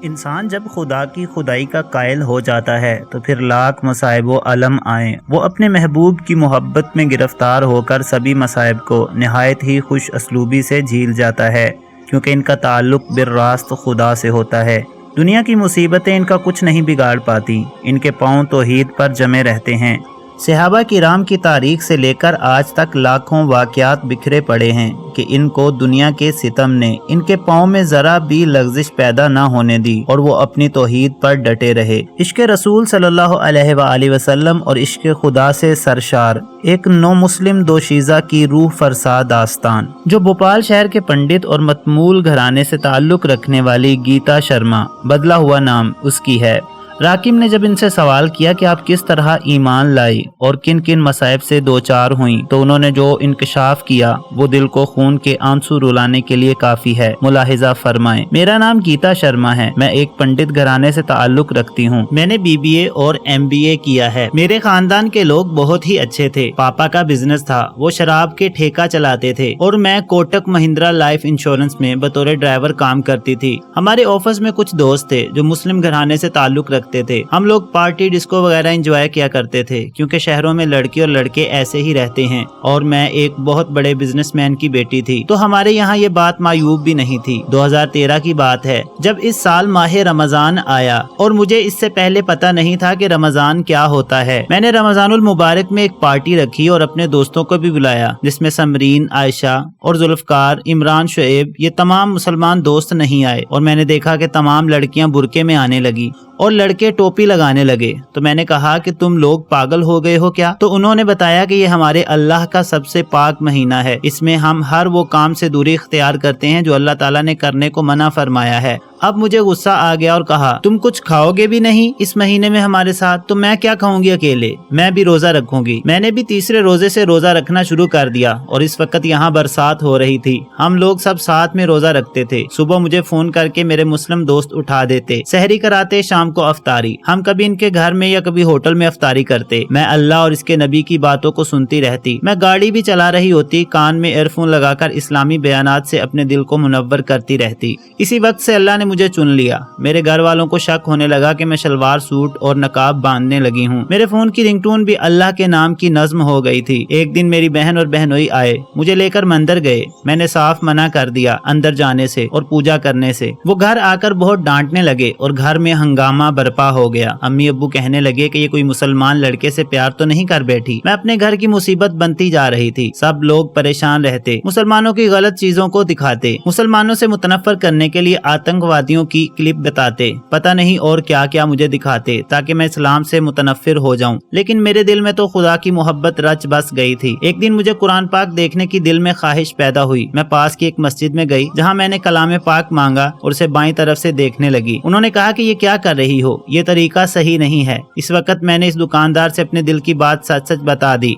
انسان جب خدا کی خدائی کا قائل ہو جاتا ہے تو پھر لاکھ مصائب و الم آئیں وہ اپنے محبوب کی محبت میں گرفتار ہو کر سبھی مصائب کو نہایت ہی خوش اسلوبی سے جھیل جاتا ہے، کیونکہ ان کا تعلق بالراست خدا سے ہوتا ہے۔ دنیا کی مصیبتیں ان کا کچھ نہیں بگاڑ پاتی، ان کے پاؤں توحید پر جمے رہتے ہیں۔ صحابہ کرام کی تاریخ سے لے کر آج تک لاکھوں واقعات بکھرے پڑے ہیں کہ ان کو دنیا کے ستم نے ان کے پاؤں میں ذرا بھی لغزش پیدا نہ ہونے دی اور وہ اپنی توحید پر ڈٹے رہے۔ عشق رسول صلی اللہ علیہ وآلہ وسلم اور عشق خدا سے سرشار ایک نو مسلم دوشیزہ کی روح فرسا داستان، جو بھوپال شہر کے پنڈت اور متمول گھرانے سے تعلق رکھنے والی گیتا شرما، بدلا ہوا نام اس کی ہے۔ راکم نے جب ان سے سوال کیا کہ آپ کس طرح ایمان لائی اور کن کن مصائب سے دوچار ہوئیں، تو انہوں نے جو انکشاف کیا وہ دل کو خون کے آنسو رلانے کے لیے کافی ہے۔ ملاحظہ فرمائیں، میرا نام گیتا شرما ہے، میں ایک پنڈت گھرانے سے تعلق رکھتی ہوں، میں نے BBA اور MBA کیا ہے۔ میرے خاندان کے لوگ بہت ہی اچھے تھے، پاپا کا بزنس تھا، وہ شراب کے ٹھیکہ چلاتے تھے اور میں کوٹک مہندرا لائف انشورنس میں بطور ڈرائیور کام کرتی تھی۔ ہمارے آفس میں کچھ دوست تھے جو مسلم گھرانے سے تعلق رکھتے تھے، ہم لوگ پارٹی ڈسکو وغیرہ انجوائے کیا کرتے تھے، کیونکہ شہروں میں لڑکی اور لڑکے ایسے ہی رہتے ہیں، اور میں ایک بہت بڑے بزنس مین کی بیٹی تھی، تو ہمارے یہاں یہ بات معیوب بھی نہیں تھی۔ 2013 کی بات ہے جب اس سال ماہ رمضان آیا، اور مجھے اس سے پہلے پتہ نہیں تھا کہ رمضان کیا ہوتا ہے۔ میں نے رمضان المبارک میں ایک پارٹی رکھی اور اپنے دوستوں کو بھی بلایا، جس میں سمرین، عائشہ اور ذوالفقار، عمران، شعیب، یہ تمام مسلمان دوست نہیں آئے، اور میں نے دیکھا کہ تمام لڑکیاں برقعے میں آنے لگی اور لڑکے ٹوپی لگانے لگے، تو میں نے کہا کہ تم لوگ پاگل ہو گئے ہو کیا؟ تو انہوں نے بتایا کہ یہ ہمارے اللہ کا سب سے پاک مہینہ ہے، اس میں ہم ہر وہ کام سے دوری اختیار کرتے ہیں جو اللہ تعالیٰ نے کرنے کو منع فرمایا ہے۔ اب مجھے غصہ آ گیا اور کہا تم کچھ کھاؤ گے بھی نہیں اس مہینے میں ہمارے ساتھ، تو میں کیا کھاؤں گی اکیلے، میں بھی روزہ رکھوں گی۔ میں نے بھی تیسرے روزے سے روزہ رکھنا شروع کر دیا، اور اس وقت یہاں برسات ہو رہی تھی، ہم لوگ سب ساتھ میں روزہ رکھتے تھے۔ صبح مجھے فون کر کے میرے مسلم دوست اٹھا دیتے، سحری کراتے، شام کو افطاری، ہم کبھی ان کے گھر میں یا کبھی ہوٹل میں افطاری کرتے، میں اللہ اور اس کے نبی کی باتوں کو سنتی رہتی، میں گاڑی بھی چلا رہی ہوتی، کان میں ایئر فون لگا کر اسلامی بیانات سے اپنے دل کو منور کرتی رہتی۔ اسی وقت سے اللہ نے مجھے چن لیا۔ میرے گھر والوں کو شک ہونے لگا کہ میں شلوار سوٹ اور نقاب باندھنے لگی ہوں۔ میرے فون کی رنگ ٹون بھی اللہ کے نام کی نظم ہو گئی تھی۔ ایک دن میری بہن اور بہنوئی آئے، مجھے لے کر مندر گئے، میں نے صاف منع کر دیا اندر جانے سے اور پوجا کرنے سے۔ وہ گھر آ کر بہت ڈانٹنے لگے اور گھر میں ہنگامہ برپا ہو گیا۔ امی ابو کہنے لگے کہ یہ کوئی مسلمان لڑکے سے پیار تو نہیں کر بیٹھی۔ میں اپنے گھر کی مصیبت بنتی جا رہی تھی، سب لوگ پریشان رہتے، مسلمانوں کی غلط چیزوں کو دکھاتے، مسلمانوں سے متنفر کرنے کے لیے آتنکوادیوں کی کلپ بتاتے، پتہ نہیں اور کیا کیا مجھے دکھاتے تاکہ میں اسلام سے متنفر ہو جاؤں، لیکن میرے دل میں تو خدا کی محبت رچ بس گئی تھی۔ ایک دن مجھے قرآن پاک دیکھنے کی دل میں خواہش پیدا ہوئی، میں پاس کی ایک مسجد میں گئی جہاں میں نے کلام پاک مانگا اور اسے بائیں طرف سے دیکھنے لگی۔ انہوں نے کہا کہ یہ کیا کر رہی ہو، یہ طریقہ صحیح نہیں ہے۔ اس وقت میں نے اس دکاندار سے اپنے دل کی بات سچ سچ بتا دی۔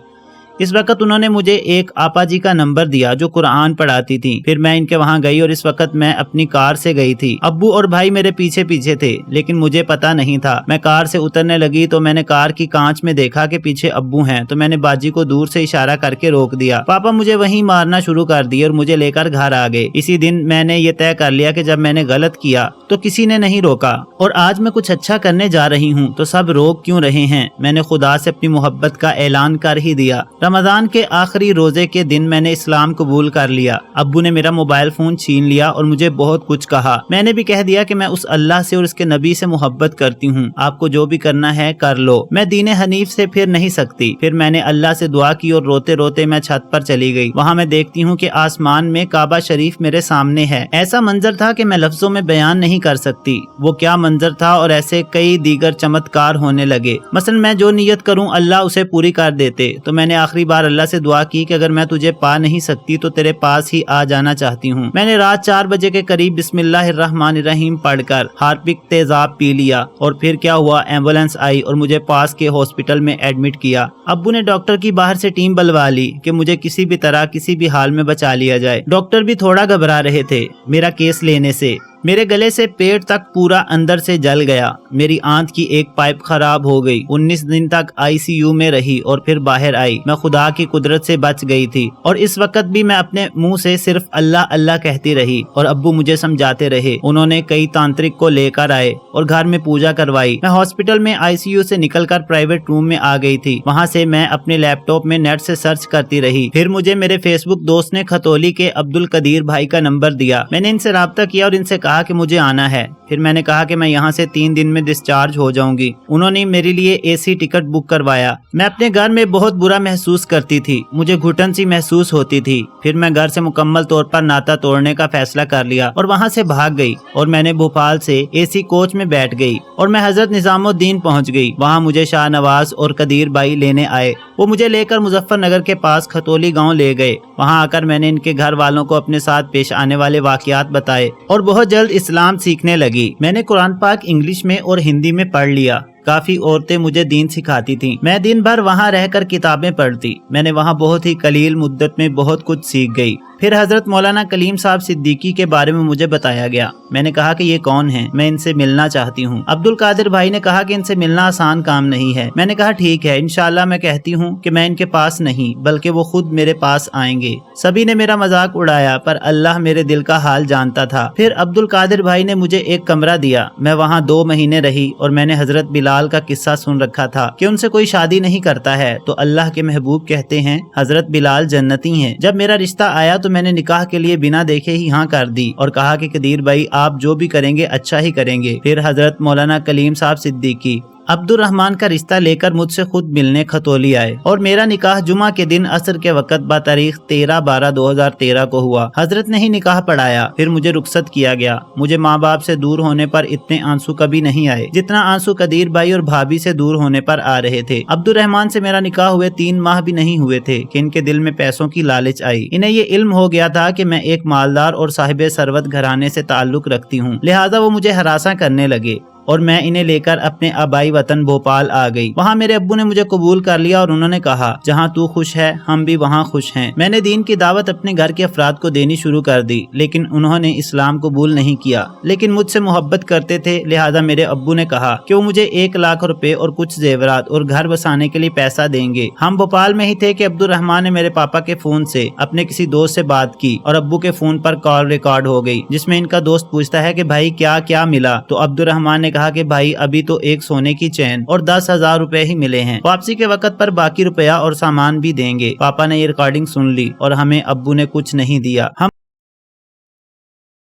اس وقت انہوں نے مجھے ایک آپا جی کا نمبر دیا جو قرآن پڑھاتی تھی، پھر میں ان کے وہاں گئی اور اس وقت میں اپنی کار سے گئی تھی۔ ابو اور بھائی میرے پیچھے پیچھے تھے، لیکن مجھے پتا نہیں تھا۔ میں کار سے اترنے لگی تو میں نے کار کی کانچ میں دیکھا کہ پیچھے ابو ہیں، تو میں نے باجی کو دور سے اشارہ کر کے روک دیا۔ پاپا مجھے وہیں مارنا شروع کر دیے اور مجھے لے کر گھر آ گئے۔ اسی دن میں نے یہ طے کر لیا کہ جب میں نے غلط کیا تو کسی نے نہیں روکا، اور آج میں کچھ اچھا کرنے جا رہی ہوں تو سب روک کیوں رہے ہیں۔ میں نے خدا سے اپنی محبت کا اعلان کر ہی دیا۔ رمضان کے آخری روزے کے دن میں نے اسلام قبول کر لیا۔ ابو نے میرا موبائل فون چھین لیا اور مجھے بہت کچھ کہا۔ میں نے بھی کہہ دیا کہ میں اس اللہ سے اور اس کے نبی سے محبت کرتی ہوں، آپ کو جو بھی کرنا ہے کر لو، میں دین حنیف سے پھر نہیں سکتی۔ پھر میں نے اللہ سے دعا کی اور روتے روتے میں چھت پر چلی گئی۔ وہاں میں دیکھتی ہوں کہ آسمان میں کعبہ شریف میرے سامنے ہے۔ ایسا منظر تھا کہ میں لفظوں میں بیان نہیں کر سکتی، وہ کیا منظر تھا، اور ایسے کئی دیگر چمتکار ہونے لگے۔ مثلا میں جو نیت کروں اللہ اسے پوری کر دیتے، تو میں نے آخری بار اللہ سے دعا کی کہ اگر میں تجھے پا نہیں سکتی تو تیرے پاس ہی آ جانا چاہتی ہوں۔ میں نے رات 4 بجے کے قریب بسم اللہ الرحمن الرحیم پڑھ کر ہارپک تیزاب پی لیا، اور پھر کیا ہوا، ایمبولینس آئی اور مجھے پاس کے ہاسپٹل میں ایڈمٹ کیا۔ ابو نے ڈاکٹر کی باہر سے ٹیم بلوا لی کہ مجھے کسی بھی طرح کسی بھی حال میں بچا لیا جائے۔ ڈاکٹر بھی تھوڑا گھبرا رہے تھے میرا کیس لینے سے۔ میرے گلے سے پیٹ تک پورا اندر سے جل گیا. میری آنت کی ایک پائپ خراب ہو گئی. 19 دن تک ICU میں رہی اور پھر باہر آئی. میں خدا کی قدرت سے بچ گئی تھی اور اس وقت بھی میں اپنے منہ سے صرف اللہ اللہ کہتی رہی اور ابو مجھے سمجھاتے رہے. انہوں نے کئی تانترک کو لے کر آئے اور گھر میں پوجا کروائی. میں ہاسپٹل میں ICU سے نکل کر پرائیویٹ روم میں آ گئی تھی. وہاں سے میں اپنے لیپ ٹاپ میں نیٹ سے سرچ کرتی رہی. پھر مجھے میرے فیس بک دوست نے کھتولی کے عبد القدیر بھائی کا نمبر دیا. میں نے ان سے رابطہ کیا اور ان سے کہا کہ مجھے آنا ہے. پھر میں نے کہا کہ میں یہاں سے 3 دن میں ڈسچارج ہو جاؤں گی. انہوں نے میرے لیے AC ٹکٹ بک کروایا. میں اپنے گھر میں بہت برا محسوس کرتی تھی. مجھے گھٹن سی محسوس ہوتی تھی. پھر میں گھر سے مکمل طور پر ناتا توڑنے کا فیصلہ کر لیا اور وہاں سے بھاگ گئی اور میں نے بھوپال سے AC کوچ میں بیٹھ گئی اور میں حضرت نظام الدین پہنچ گئی. وہاں مجھے شاہ نواز اور قدیر بھائی لینے آئے. وہ مجھے لے کر مظفر نگر کے پاس کھتولی گاؤں لے گئے. وہاں آ کر میں نے ان کے گھر والوں کو اپنے ساتھ پیش آنے والے واقعات بتائے اور بہت جلد اسلام سیکھنے لگی. میں نے قرآن پاک انگلش میں اور ہندی میں پڑھ لیا. کافی عورتیں مجھے دین سکھاتی تھیں. میں دن بھر وہاں رہ کر کتابیں پڑھتی. میں نے وہاں بہت ہی قلیل مدت میں بہت کچھ سیکھ گئی. پھر حضرت مولانا کلیم صاحب صدیقی کے بارے میں مجھے بتایا گیا. میں نے کہا کہ یہ کون ہیں؟ میں ان سے ملنا چاہتی ہوں. عبد القادر بھائی نے کہا کہ ان سے ملنا آسان کام نہیں ہے. میں نے کہا ٹھیک ہے، انشاءاللہ میں کہتی ہوں کہ میں ان کے پاس نہیں بلکہ وہ خود میرے پاس آئیں گے. سبھی نے میرا مذاق اڑایا پر اللہ میرے دل کا حال جانتا تھا. پھر عبد القادر بھائی نے مجھے ایک کمرہ دیا. میں وہاں 2 مہینے رہی اور میں نے حضرت بلال کا قصہ سن رکھا تھا کہ ان سے کوئی شادی نہیں کرتا ہے تو اللہ کے محبوب کہتے ہیں حضرت بلال جنتی ہیں. جب میرا رشتہ آیا تو میں نے نکاح کے لیے بنا دیکھے ہی ہاں کر دی اور کہا کہ قدیر بھائی آپ جو بھی کریں گے اچھا ہی کریں گے. پھر حضرت مولانا کلیم صاحب صدیقی عبد الرحمن کا رشتہ لے کر مجھ سے خود ملنے کھتولی آئے اور میرا نکاح جمعہ کے دن عصر کے وقت بتاریخ 13/12/2013 کو ہوا. حضرت نے ہی نکاح پڑھایا. پھر مجھے رخصت کیا گیا. مجھے ماں باپ سے دور ہونے پر اتنے آنسو کبھی نہیں آئے جتنا آنسو قدیر بھائی اور بھابھی سے دور ہونے پر آ رہے تھے. عبد الرحمن سے میرا نکاح ہوئے 3 ماہ بھی نہیں ہوئے تھے کہ ان کے دل میں پیسوں کی لالچ آئی. انہیں یہ علم ہو گیا تھا کہ میں ایک مالدار اور صاحب ثروت گھرانے سے تعلق رکھتی ہوں، لہٰذا وہ مجھے ہراساں کرنے لگے اور میں انہیں لے کر اپنے آبائی وطن بھوپال آ گئی. وہاں میرے ابو نے مجھے قبول کر لیا اور انہوں نے کہا جہاں تو خوش ہے ہم بھی وہاں خوش ہیں. میں نے دین کی دعوت اپنے گھر کے افراد کو دینی شروع کر دی لیکن انہوں نے اسلام قبول نہیں کیا، لیکن مجھ سے محبت کرتے تھے. لہٰذا میرے ابو نے کہا کہ وہ مجھے 1 لاکھ روپے اور کچھ زیورات اور گھر بسانے کے لیے پیسہ دیں گے. ہم بھوپال میں ہی تھے کہ عبد الرحمن نے میرے پاپا کے فون سے اپنے کسی دوست سے بات کی اور ابو کے فون پر کال ریکارڈ ہو گئی جس میں ان کا دوست پوچھتا ہے کہ بھائی کیا کیا ملا؟ تو عبد الرحمن نے کہا کہ بھائی ابھی تو ایک سونے کی چین اور 10,000 روپے ہی ملے ہیں، واپسی کے وقت پر باقی روپیہ اور سامان بھی دیں گے. پاپا نے یہ ریکارڈنگ سن لی اور ہمیں ابو نے کچھ نہیں دیا. ہم